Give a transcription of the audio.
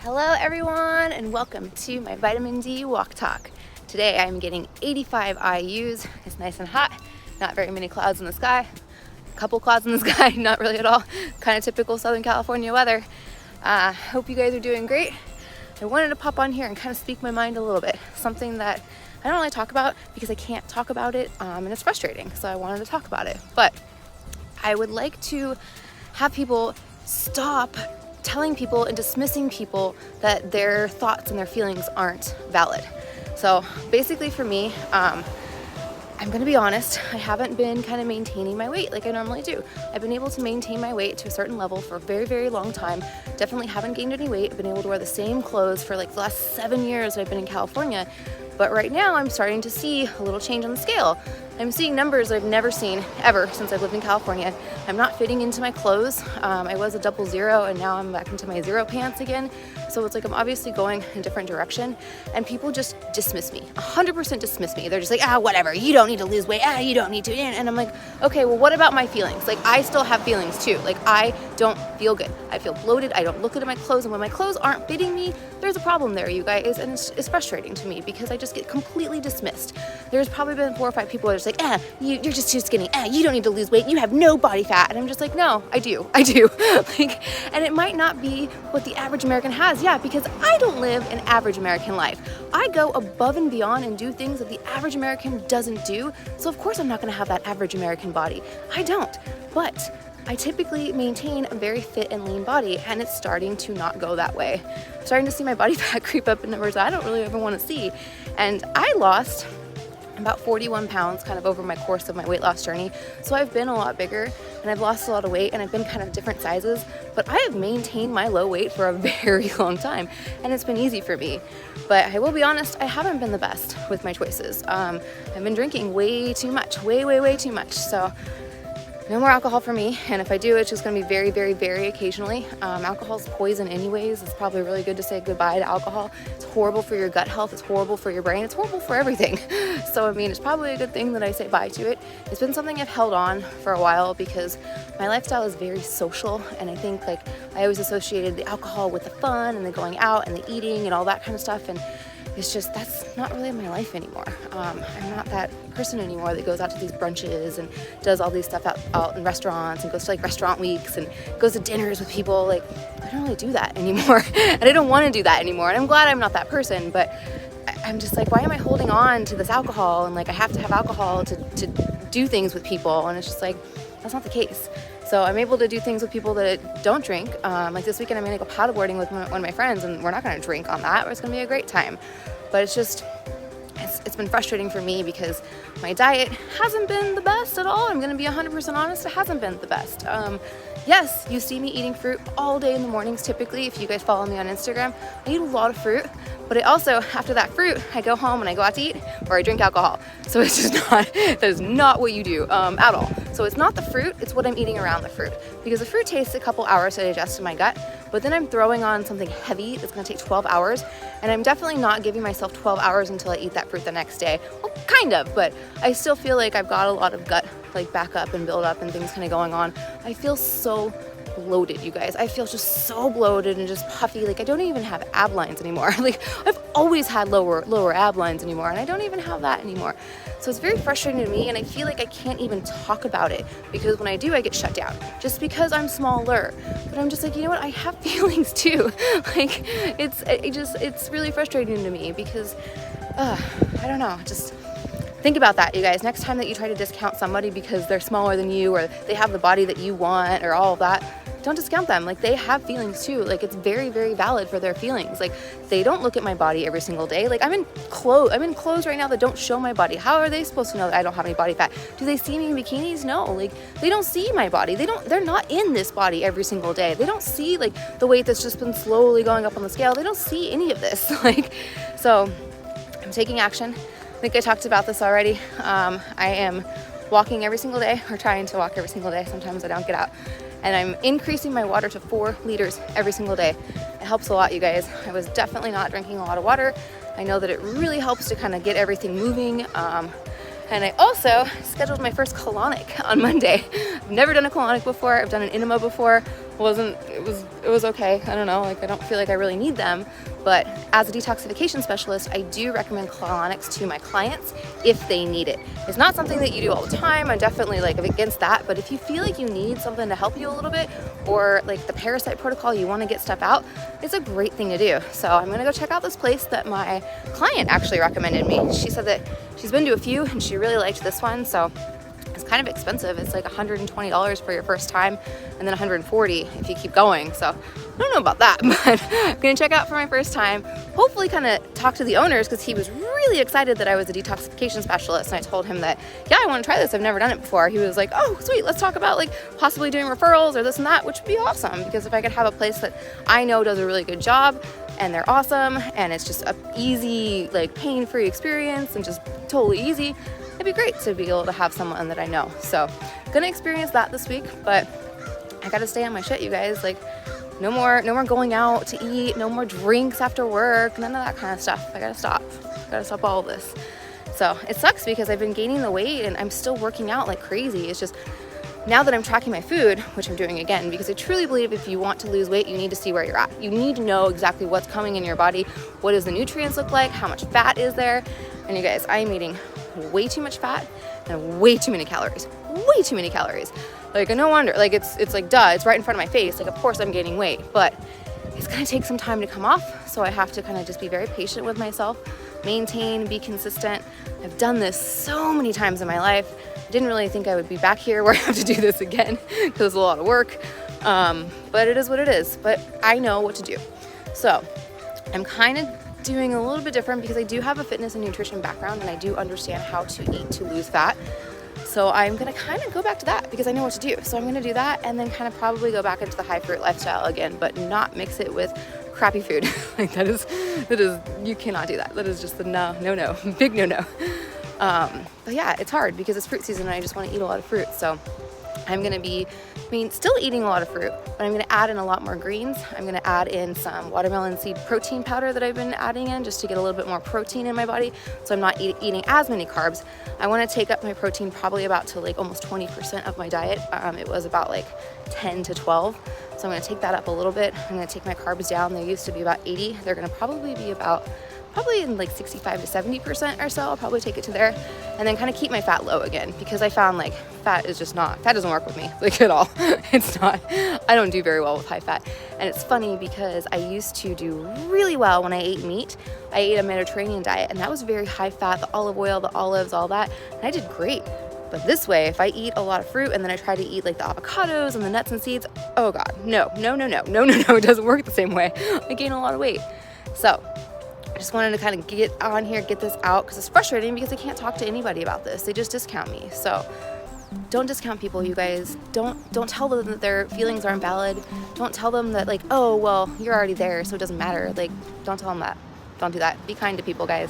Hello everyone and welcome to my vitamin D walk talk. Today I'm getting 85 IUs. It's nice and hot, not very many clouds in the sky. A couple clouds in the sky, not really at all. Kind of typical Southern California weather. Hope you guys are doing great. I wanted to pop on here and kind of speak my mind a little bit. Something that I don't really talk about because I can't talk about it and it's frustrating, so I wanted to talk about it. But I would like to have people stop telling people and dismissing people that their thoughts and their feelings aren't valid. So basically for me, I'm gonna be honest, I haven't been kind of maintaining my weight like I normally do. I've been able to maintain my weight to a certain level for a very, very long time. Definitely haven't gained any weight. I've been able to wear the same clothes for like the last 7 years that I've been in California. But right now I'm starting to see a little change on the scale. I'm seeing numbers I've never seen ever since I've lived in California. I'm not fitting into my clothes. I was a 00 and now I'm back into my zero pants again. So it's like I'm obviously going in a different direction and people just dismiss me, 100% dismiss me. They're just like, whatever, you don't need to lose weight, you don't need to. And I'm like, okay, well, what about my feelings? Like, I still have feelings too. Like, I don't feel good. I feel bloated. I don't look good at my clothes. And when my clothes aren't fitting me, there's a problem there, you guys. And it's frustrating to me because I just get completely dismissed. There's probably been 4 or 5 people that are just like, you're just too skinny. You don't need to lose weight. You have no body fat. And I'm just like, no, I do. Like, and it might not be what the average American has. Yeah, because I don't live an average American life. I go above and beyond and do things that the average American doesn't do. So of course I'm not going to have that average American body. I don't. But I typically maintain a very fit and lean body, and it's starting to not go that way. I'm starting to see my body fat creep up in numbers I don't really ever want to see. And I lost about 41 pounds kind of over my course of my weight loss journey. So I've been a lot bigger and I've lost a lot of weight and I've been kind of different sizes, but I have maintained my low weight for a very long time and it's been easy for me. But I will be honest, I haven't been the best with my choices. I've been drinking way too much, way too much. So no more alcohol for me, and if I do, it's just gonna be very, very, very occasionally. Alcohol's poison anyways. It's probably really good to say goodbye to alcohol. It's horrible for your gut health, it's horrible for your brain, it's horrible for everything. So I mean, it's probably a good thing that I say bye to it. It's been something I've held on for a while because my lifestyle is very social, and I think like I always associated the alcohol with the fun and the going out and the eating and all that kind of stuff, and it's just, that's not really my life anymore. I'm not that person anymore that goes out to these brunches and does all these stuff out in restaurants and goes to like restaurant weeks and goes to dinners with people. Like, I don't really do that anymore. And I don't want to do that anymore. And I'm glad I'm not that person, but I'm just like, why am I holding on to this alcohol? And like, I have to have alcohol to do things with people. And it's just like, that's not the case. So I'm able to do things with people that don't drink. Like this weekend, I'm gonna go paddleboarding with one of my friends, and we're not gonna drink on that, but it's gonna be a great time. But it's just, it's been frustrating for me because my diet hasn't been the best at all. I'm gonna be 100% honest, it hasn't been the best. Yes, you see me eating fruit all day in the mornings typically. If you guys follow me on Instagram, I eat a lot of fruit, but I also, after that fruit, I go home and I go out to eat or I drink alcohol. So it's just not, that is not what you do at all. So it's not the fruit, it's what I'm eating around the fruit. Because the fruit takes a couple hours to digest in my gut, but then I'm throwing on something heavy that's gonna take 12 hours, and I'm definitely not giving myself 12 hours until I eat that fruit the next day. Well, kind of, but I still feel like I've got a lot of gut like back up and build up and things kind of going on. I feel so bloated, you guys. I feel just so bloated and just puffy. Like I don't even have ab lines anymore. Like I've always had lower ab lines anymore, and I don't even have that anymore. So it's very frustrating to me, and I feel like I can't even talk about it because when I do, I get shut down just because I'm smaller. But I'm just like, you know what? I have feelings too. Like it's really frustrating to me because I don't know. Just think about that, you guys. Next time that you try to discount somebody because they're smaller than you or they have the body that you want or all of that, don't discount them. Like, they have feelings too. Like, it's very, very valid for their feelings. Like, they don't look at my body every single day. Like, I'm in clothes right now that don't show my body. How are they supposed to know that I don't have any body fat? Do they see me in bikinis? No. Like, they don't see my body. They're not in this body every single day. They don't see like the weight that's just been slowly going up on the scale. They don't see any of this. Like, so I'm taking action. I think I talked about this already. I am walking every single day, or trying to walk every single day. Sometimes I don't get out. And I'm increasing my water to 4 liters every single day. It helps a lot, you guys. I was definitely not drinking a lot of water. I know that it really helps to kind of get everything moving. And I also scheduled my first colonic on Monday. I've never done a colonic before. I've done an enema before. it was okay. I don't know, like I don't feel like I really need them, but as a detoxification specialist, I do recommend colonics to my clients if they need it. It's not something that you do all the time. I'm definitely like against that, but if you feel like you need something to help you a little bit, or like the parasite protocol, you want to get stuff out, it's a great thing to do. So I'm gonna go check out this place that my client actually recommended me. She said that she's been to a few and she really liked this one, so it's kind of expensive. It's like $120 for your first time and then $140 if you keep going. So I don't know about that, but I'm gonna check out for my first time. Hopefully kind of talk to the owners, because he was really excited that I was a detoxification specialist. And I told him that, yeah, I want to try this. I've never done it before. He was like, oh, sweet. Let's talk about like possibly doing referrals or this and that, which would be awesome, because if I could have a place that I know does a really good job and they're awesome and it's just a easy, like pain-free experience and just totally easy, it'd be great to be able to have someone that I know. So gonna experience that this week, but I gotta stay on my shit, you guys. Like no more going out to eat, no more drinks after work, none of that kind of stuff. I gotta stop all of this. So it sucks because I've been gaining the weight and I'm still working out like crazy. It's just now that I'm tracking my food, which I'm doing again, because I truly believe if you want to lose weight, you need to see where you're at. You need to know exactly what's coming in your body. What does the nutrients look like? How much fat is there? And you guys, I am eating way too much fat and way too many calories. Way too many calories. Like, no wonder. Like, it's like, duh, it's right in front of my face. Like, of course I'm gaining weight, but it's gonna take some time to come off. So I have to kind of just be very patient with myself, maintain, be consistent. I've done this so many times in my life. I didn't really think I would be back here where I have to do this again, because it's a lot of work. But it is what it is. But I know what to do. So I'm kind of doing a little bit different because I do have a fitness and nutrition background and I do understand how to eat to lose fat. So I'm gonna kind of go back to that because I know what to do. So I'm gonna do that and then kind of probably go back into the high fruit lifestyle again, but not mix it with crappy food. Like that is, you cannot do that. That is just the no, big no. But yeah, it's hard because it's fruit season and I just want to eat a lot of fruit. So I'm gonna be, still eating a lot of fruit, but I'm gonna add in a lot more greens. I'm gonna add in some watermelon seed protein powder that I've been adding in just to get a little bit more protein in my body, so I'm not eating as many carbs. I wanna take up my protein probably about to like almost 20% of my diet. It was about like 10 to 12. So I'm gonna take that up a little bit. I'm gonna take my carbs down. They used to be about 80. They're gonna probably be probably in like 65 to 70% or so. I'll probably take it to there and then kind of keep my fat low again, because I found like fat doesn't work with me like at all. I don't do very well with high fat. And it's funny because I used to do really well when I ate meat. I ate a Mediterranean diet and that was very high fat, the olive oil, the olives, all that. And I did great. But this way, if I eat a lot of fruit and then I try to eat like the avocados and the nuts and seeds, oh God, no, it doesn't work the same way. I gain a lot of weight. So I just wanted to kind of get on here, get this out, because it's frustrating because I can't talk to anybody about this. They just discount me. So don't discount people, you guys. Don't tell them that their feelings aren't valid. Don't tell them that like, oh, well, you're already there, so it doesn't matter. Like, don't tell them that. Don't do that. Be kind to people, guys.